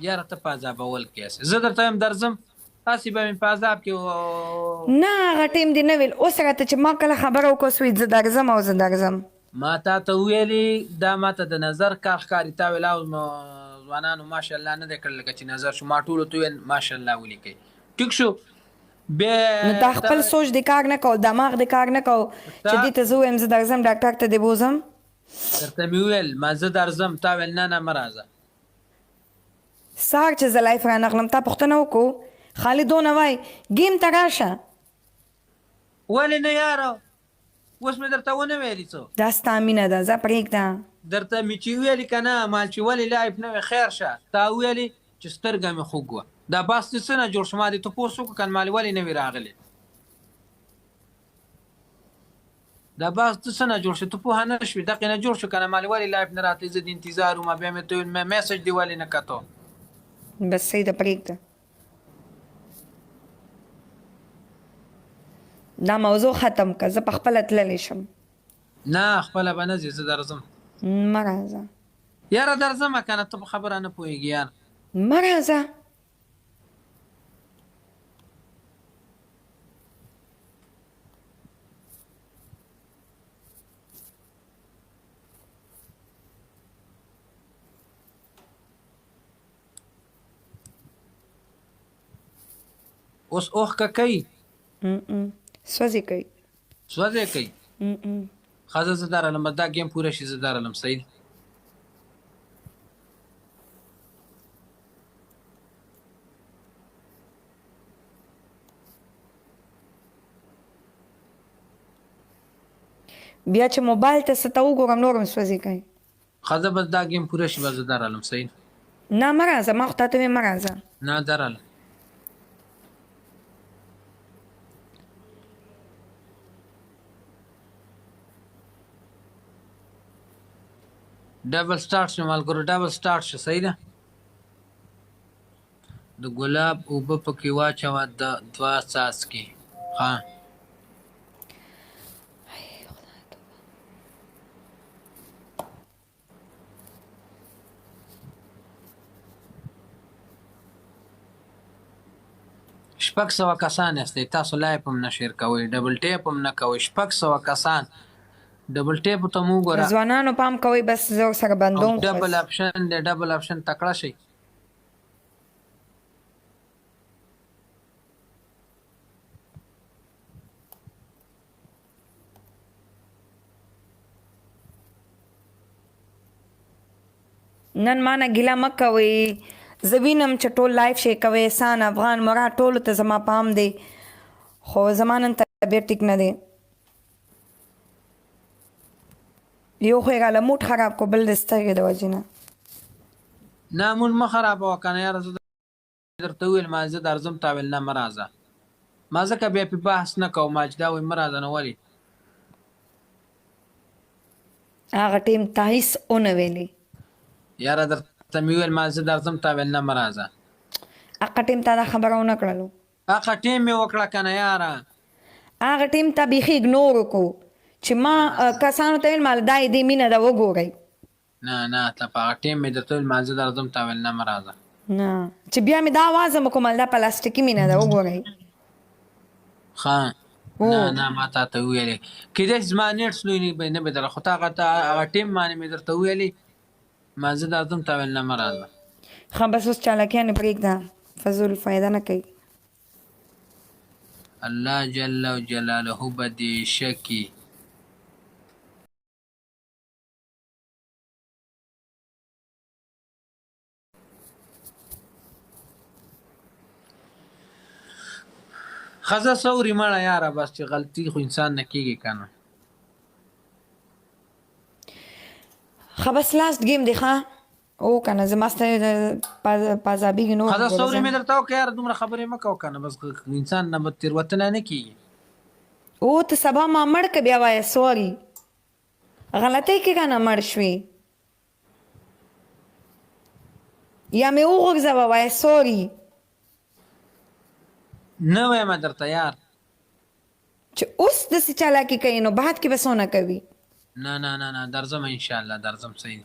یاره ته په عذابول کې هسې زه درته وایم درځم تاسې به مې په عذاب کې نه هغه ټیم دې نه ویل اوس راته چې ما کله خبره وکړه سوی زه درځم او زه درځم ما تا ته ویلي دا ماته د نظر کار ښکاري تا ویل او ځوانانو ماشاءالله نه دی کړی لکه چې نظر شو ما ټولو ته ویل ماشاءالله ولیکئ ټیک شو بیا نو تا خپل سوچ دې کار نه کو دماغ دې کار نه کو چې دې ته زه ووایم زه درځم ډاکټر ته دې بوزم درته مې ویل ما زه درځم تا ویل نه نه مه راځه سهار چې زه لایف رانغلم تا پوښتنه وکړو خالي دونه وای ګیم ته راشه ولې نه یاره اوس مې درته ونه ویلي څه دا ستا مینه ده ځه پرېږده درته مې چې ویلي که نه مال چې ولې لایف نه وي خیر شه تا ویلې چې سترګه مې خوږ وه دا بس دې څه نه جوړ شو ما دې تپوس وکړو که مالې ولې نه وي راغلی دا بس ته څه نه جوړ شو ته پوهه نه شوې دقې نه جوړ شو که نه مالې ولې لایف نه راتلی زه د انتظار وم بیا مې ته ویل میسج دې ولې نه کتو بس صحیح ده پرېږده دا موضوع ختم که زه پخپله تللی شم نه خپله به نه ځې زه درځم مه راځه یاره درځم که نه ته په خبره نه پوهېږې یار مه راځه اوس اوښکه کوي سوځې کوي سوځی کوي ښه زه درالم دا ګیم پوره شي زه درالم صحیح بیا چې موبایل ته څه ته وګورم نور هم سوځې کوي ښه زه بس دا ګیم پوره شي به زه درالم صحیح نه مه راځه ما خو تا ته ویم مه راځه نه درالم ډبل سټارټ شو ملګرو ډبل سټارټ شو صحیح ده د ګلاب اوبه پکې واچوه د 2 څاڅکي ها شپږ سوه کسان یاستئ تاسو لایف هم نه شیر کوئ ډبل ټیپ هم نه کوئ شپږ سوه کسان ډبل ټیپ ته مو وګوره ځوانانو پام کوئ بس زه ورسره بندوم ډبل اپشن دی ډبل اپشن تکړه شئ نن ما نه ګیله مه کوئ زه وینم چې ټول لایف شی کوئ احسان افغان مراد ټولو ته زما پام دی خو زما نن طبیعت ټیک نه دی یو خو یې راله موډ خراب کړو بل د سترګې د وجې نه نه موږ مه خرابوه که نه یاره زه درته وویل ما زه درځم تا ویل نه مه راځه ما ځکه بیا پې بحث نه کوم ما چې دا وایي مه راځه نو ولې هغه ټیم تا هېڅ ونه ویلې یاره درته مې ویل ما زه درځم تا ویل نه مه راځه هغه ټیم تا دا خبره ونه کړلو هغه ټیم مې وکړه که نه یاره هغه ټیم ته بیخي اګنور وکړو چې ما کسانو ته ویل ما دا یې دې مینه ده وګورئ نه نه ته په هغه ټیم مې درته ویل ما زه درځم تا ویل نه مه راځه نه چې بیا مې دا آواز هم وکړم دا پلاستیکي مینه ده وګورئ ښه نه نه ما تا ته وویلې کیدای شي زما نیټ سلو نه به درله خو تا هغه ټیم باندې مې درته ویلې ما زه درځم تا ویل نه مه راځه ښه بس اوس چالاکیانې پرېږده فضول فایده نه کوي الله جل جلاله به دې شکي ښځه سوري مړه یاره بس چې غلطي خو انسان نه کېږي که نه ښه بس لاست ګیم دی ښه او که نه زما ستا پازابیږي نور ښځه سوري مې درته وکړه یاره دومره خبرې مه کوه که نه بس انسان نه به تېروتنه نه کېږي او ته سبا ما مړ که بیا وایه سوري غلطۍ کې که نه مړ شوې یا مې وغورځوه وایه سوري نه وایم درته یار چې اوس داسې چالاکي کوي نو بعد کې به څونه کوي نه نه نه نه درځم انشاءالله درځم صحیح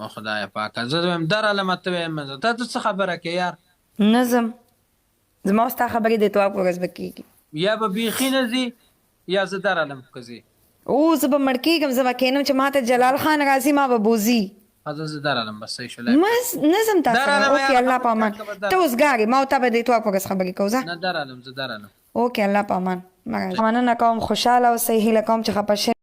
او خدای پاکه زه وایم درالم ته وایم زه ته څه خبره کې یار نظم زما ستا خبرې د تواب ورځ به کېږي یا به بیخي نه ځي یا زه درالم که ځي او زه به مړ کېږم زه به کښېنم چې ما ته جلال خان راځي ما به بوځي زه درالم بس صحیح شو نظم تا سره اوکې الله په امان ته اوس ګاړې ما او تا به د تواب ورځ خبرې کوو ځه نه درالم زه درالم اوکې الله په امان مننه کوم خوشحاله اوسئ هیله کوم چې خفه